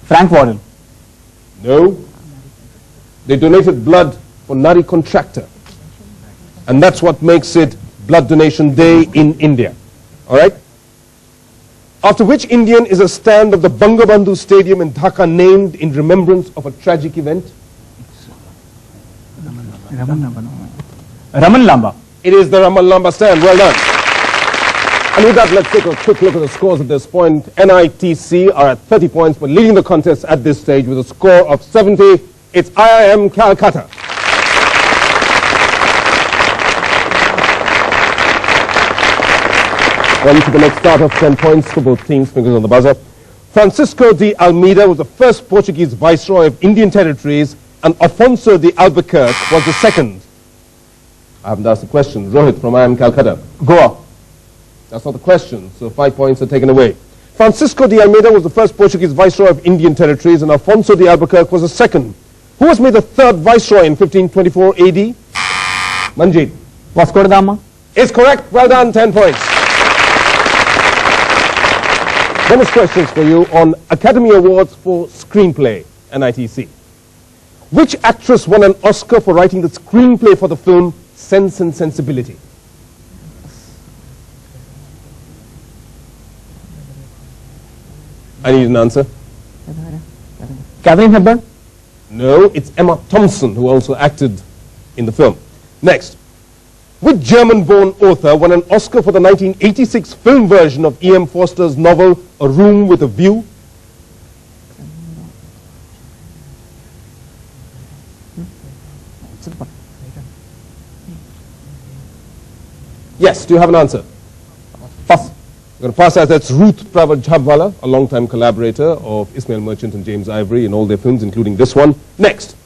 Frank Waddell. No. They donated blood for NIT Contractor. And that's what makes it Blood Donation Day in India. All right? After which Indian is a stand of the Bangabandhu Stadium in Dhaka named in remembrance of a tragic event? Raman Lamba. It is the Raman Lamba stand. Well done. And with that, let's take a quick look at the scores at this point. NITC are at 30 points, but leading the contest at this stage with a score of 70. It's IIM Calcutta. On to the next start of 10 points for both teams. Fingers on the buzzer. Francisco de Almeida was the first Portuguese viceroy of Indian territories, and Afonso de Albuquerque was the second. I haven't asked the question. Rohit from IIM Calcutta. Goa. That's not the question, so 5 points are taken away. Francisco de Almeida was the first Portuguese viceroy of Indian territories, and Afonso de Albuquerque was the second. Who was made the third viceroy in 1524 AD? Manjeet. Vasco da Gama. Is correct. Well done. 10 points. Bonus questions for you on Academy Awards for Screenplay, NITC. Which actress won an Oscar for writing the screenplay for the film Sense and Sensibility? I need an answer. Catherine Hepburn. No, it's Emma Thompson, who also acted in the film. Next. Which German-born author won an Oscar for the 1986 film version of E.M. Forster's novel A Room with a View? Yes, do you have an answer? Pass. I'm going to pass as that's Ruth Pravajhabwala, a long-time collaborator of Ismail Merchant and James Ivory in all their films, including this one. Next.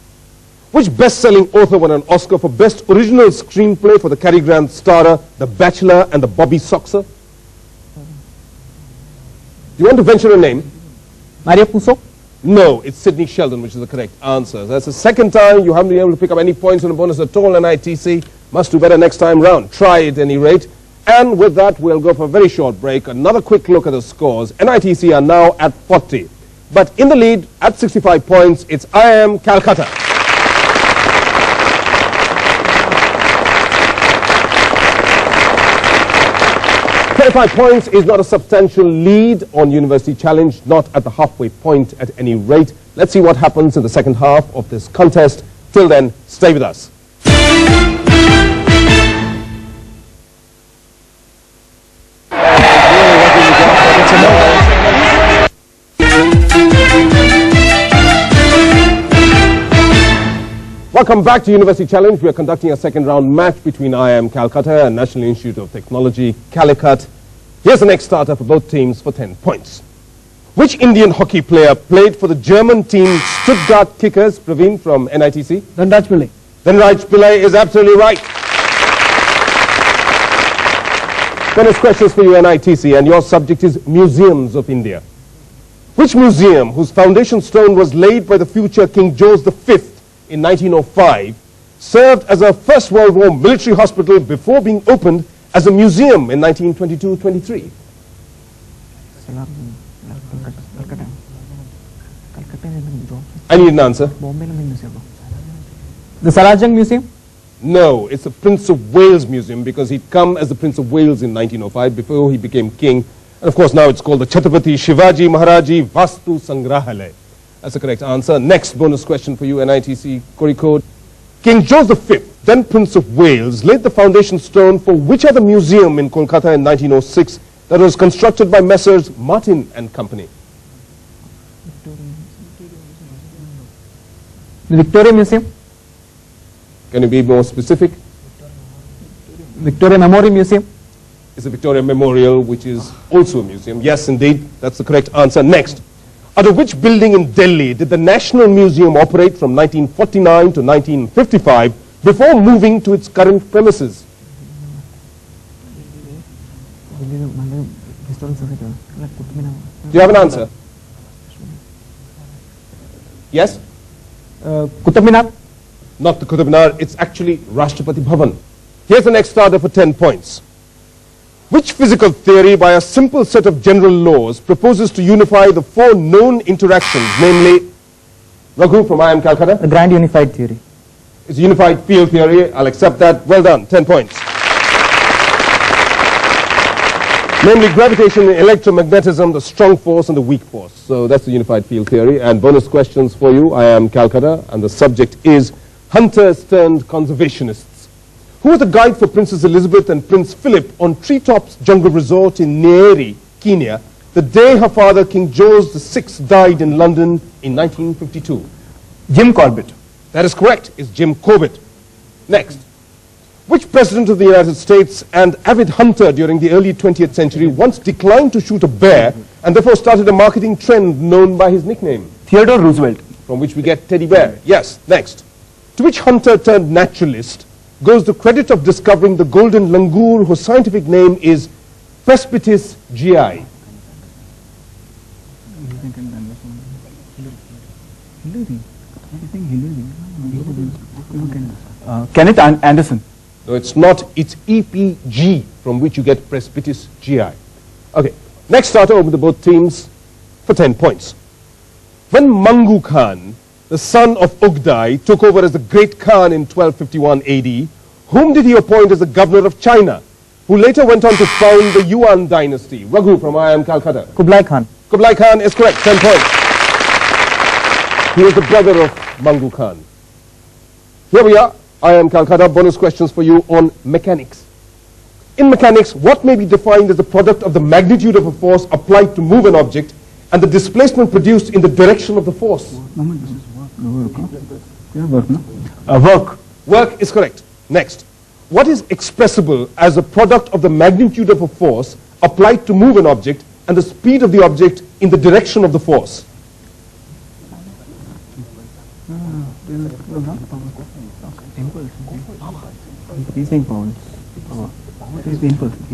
Which best-selling author won an Oscar for Best Original Screenplay for the Cary Grant starrer, The Bachelor and the Bobby Soxer? Do you want to venture a name? Maria Puzo. No, it's Sidney Sheldon, which is the correct answer. That's the second time you haven't been able to pick up any points on a bonus at all, NITC. Must do better next time round. Try at any rate. And with that, we'll go for a very short break. Another quick look at the scores. NITC are now at 40. But in the lead, at 65 points, it's IIM Calcutta. $25 points is not a substantial lead on University Challenge, not at the halfway point at any rate. Let's see what happens in the second half of this contest. Till then, stay with us. Welcome back to University Challenge. We are conducting a second round match between IIM Calcutta and National Institute of Technology, Calicut. Here's the next starter for both teams for 10 points. Which Indian hockey player played for the German team Stuttgart Kickers? Praveen from NITC. Dhanraj Pillai. Dhanraj Pillai is absolutely right. Bonus questions for you, NITC, and your subject is Museums of India. Which museum, whose foundation stone was laid by the future King George V in 1905, served as a First World War military hospital before being opened as a museum in 1922-23? I need an answer. The Sarajang Museum? No, it's the Prince of Wales Museum, because he'd come as the Prince of Wales in 1905 before he became king. And of course now it's called the Chhatrapati Shivaji Maharaji Vastu Sangrahalaya. That's the correct answer. Next bonus question for you, NITC Kozhikode. King George V, then Prince of Wales, laid the foundation stone for which other museum in Kolkata in 1906 that was constructed by Messrs. Martin and Company? The Victoria Museum? Can you be more specific? Victoria Memorial Museum? It's the Victoria Memorial, which is also a museum. Yes, indeed, that's the correct answer. Next. Out of which building in Delhi did the National Museum operate from 1949 to 1955 before moving to its current premises? Do you have an answer? Yes? Qutub Minar? Not the Qutub Minar, it's actually Rashtrapati Bhavan. Here's the next starter for 10 points. Which physical theory, by a simple set of general laws, proposes to unify the four known interactions, namely, Raghu from IIM Kolkatta? The grand unified theory. It's unified field theory. I'll accept that. Well done. 10 points. Namely, gravitation, electromagnetism, the strong force and the weak force. So that's the unified field theory. And bonus questions for you. IIM Kolkatta, and the subject is hunters turned conservationists. Who was the guide for Princess Elizabeth and Prince Philip on Treetops Jungle Resort in Nyeri, Kenya, the day her father, King George VI, died in London in 1952? Jim Corbett. That is correct. It's Jim Corbett. Next. Which president of the United States and avid hunter during the early 20th century once declined to shoot a bear and therefore started a marketing trend known by his nickname? Theodore Roosevelt. From which we get teddy bear. Yes. Next. To which hunter turned naturalist goes the credit of discovering the golden langur whose scientific name is Presbytis gi? Kenneth Anderson. No, it's not. It's EPG, from which you get Presbytis gi. Okay. Next starter, open to both teams for 10 points. When Mangu Khan, the son of Ugdai, took over as the Great Khan in 1251 AD, whom did he appoint as the governor of China, who later went on to found the Yuan dynasty? Raghu from IIM Kolkatta. Kublai Khan. Kublai Khan is correct. 10 points. He was the brother of Mangu Khan. Here we are. IIM Kolkatta. Bonus questions for you on mechanics. In mechanics, what may be defined as the product of the magnitude of a force applied to move an object and the displacement produced in the direction of the force? Work. Work is correct. Next. What is expressible as a product of the magnitude of a force applied to move an object and the speed of the object in the direction of the force?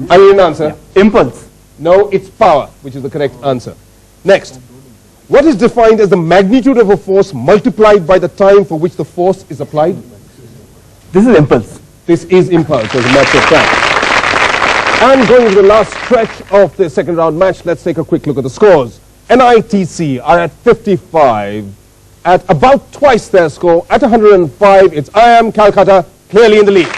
I need an answer. Impulse. No, it's power, which is the correct answer. Next. What is defined as the magnitude of a force multiplied by the time for which the force is applied? This is impulse. This is impulse, as a matter of fact. And going to the last stretch of the second round match, let's take a quick look at the scores. NITC are at 55, at about twice their score. At 105, it's IIM Kolkatta clearly in the lead.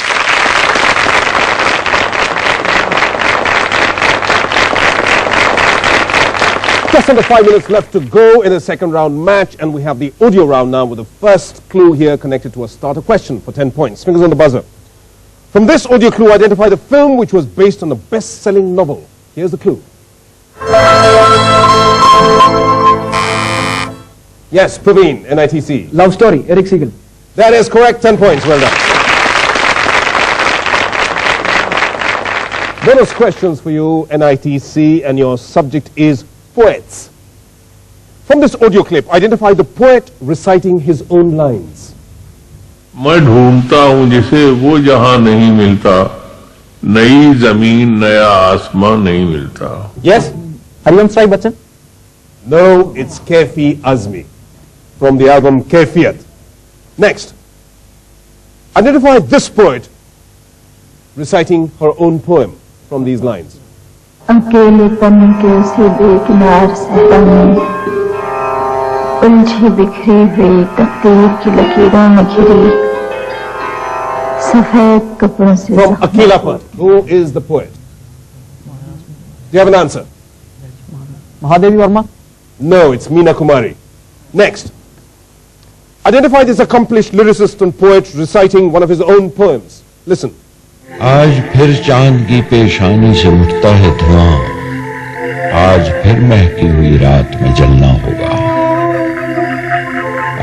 Just under 5 minutes left to go in the second round match, and we have the audio round now with the first clue here connected to a starter question for 10 points. Fingers on the buzzer. From this audio clue, identify the film which was based on a best-selling novel. Here's the clue. Yes, Praveen, NITC. Love story. Eric Siegel. That is correct. 10 points. Well done. Bonus questions for you, NITC, and your subject is poets. From this audio clip, identify the poet reciting his own lines. मैं ढूंढता हूं जिसे वो जहां नहीं मिलता, नई जमीन नया आसमां नहीं मिलता. Yes? Hariam Sai Bachchan. No, it's Kaifi Azmi from the album Kaifiyat. Next. Identify this poet reciting her own poem from these lines. अकेलेपन के उसे बेकिनार सहता में उलझी बिखरी हुई तकदीर की लकीरों में घिरी सफेद कपड़ों से From Akelapan. Who is the poet? Do you have an answer? Mahadevi Verma. No, it's Meena Kumari. Next. Identify this accomplished lyricist and poet reciting one of his own poems. Listen. आज फिर चांद की पेशानी से उठता है धुआं, आज फिर महकी हुई रात में जलना होगा,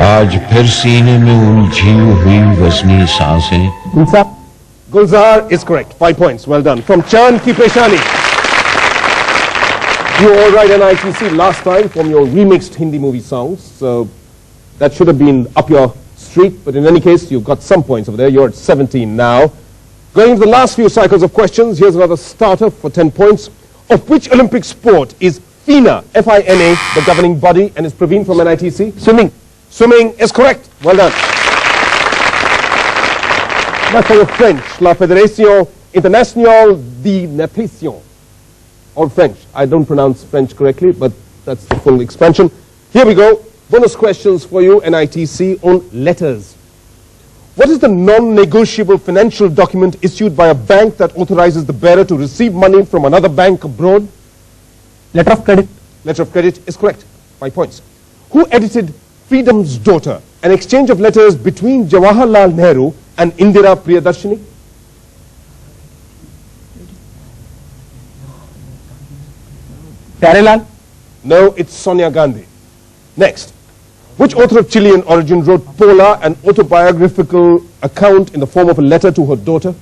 आज फिर सीने में उलझी हुई वजनी सांसें. Gulzar. Gulzar is correct. 5 points. Well done. From Chand Ki Peshani. You were all right NITC last time from your remixed Hindi movie songs. So that should have been up your street. But in any case, you've got some points over there. You're at 17 now. Going into the last few cycles of questions, here's another starter for 10 points. Of which Olympic sport is FINA, F-I-N-A, the governing body, and is Praveen from NITC? Swimming. Swimming is correct. Well done. Now for your French, La Fédération International de Natation, or French. I don't pronounce French correctly, but that's the full expansion. Here we go. Bonus questions for you, NITC, on letters. What is the non-negotiable financial document issued by a bank that authorizes the bearer to receive money from another bank abroad? Letter of credit. Letter of credit is correct. 5 points. Who edited Freedom's Daughter, an exchange of letters between Jawaharlal Nehru and Indira Priyadarshini? Pyarelal. No, it's Sonia Gandhi. Next. Which author of Chilean origin wrote Pola, an autobiographical account in the form of a letter to her daughter?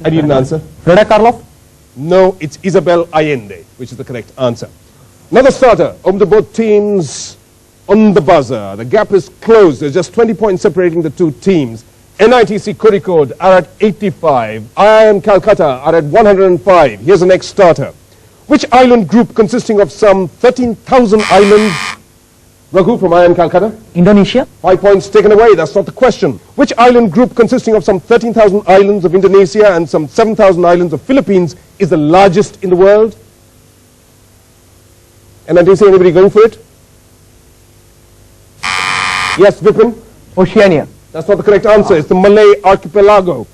I need an answer. Frida Kahlo. No, it's Isabel Allende, which is the correct answer. Another starter. Over to both teams on the buzzer. The gap is closed. There's just 20 points separating the two teams. NITC Kozhikode are at 85. IIM Kolkatta are at 105. Here's the next starter. Which island group consisting of some 13,000 islands? Raghu from IIM Kolkatta. Indonesia. 5 points taken away. That's not the question. Which island group consisting of some 13,000 islands of Indonesia and some 7,000 islands of Philippines is the largest in the world? NITC, anybody going for it? Yes, Vipin? Oceania. That's not the correct answer. It's the Malay archipelago.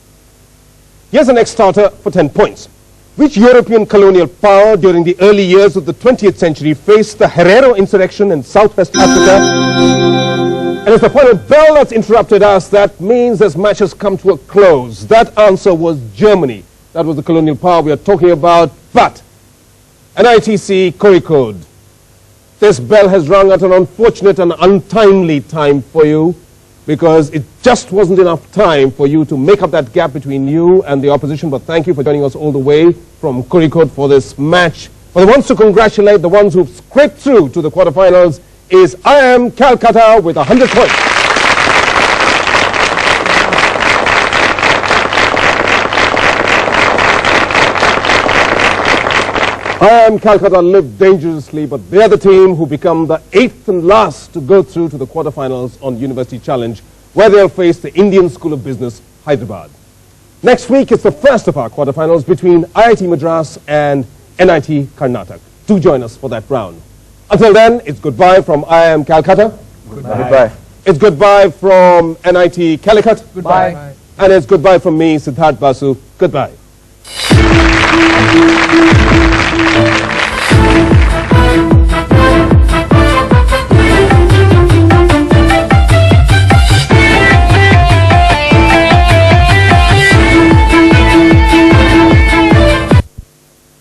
Here's the next starter for 10 points. Which European colonial power during the early years of the 20th century faced the Herero insurrection in southwest Africa? And it's the final bell that's interrupted us. That means this match has come to a close. That answer was Germany. That was the colonial power we are talking about. But NITC Kozhikode, this bell has rung at an unfortunate and untimely time for you, because it just wasn't enough time for you to make up that gap between you and the opposition. But thank you for joining us all the way from Kozhikode for this match. For the ones to congratulate, the ones who've scraped through to the quarterfinals, is IIM Kolkatta with 100 points. IIM Kolkatta lived dangerously, but they're the team who become the 8th and last to go through to the quarterfinals on University Challenge, where they'll face the Indian School of Business, Hyderabad. Next week, it's the first of our quarterfinals between IIT Madras and NIT Karnataka. Do join us for that round. Until then, it's goodbye from IIM Kolkatta. Goodbye. It's goodbye from NIT Calicut. Goodbye. And it's goodbye from me, Siddharth Basu. Goodbye.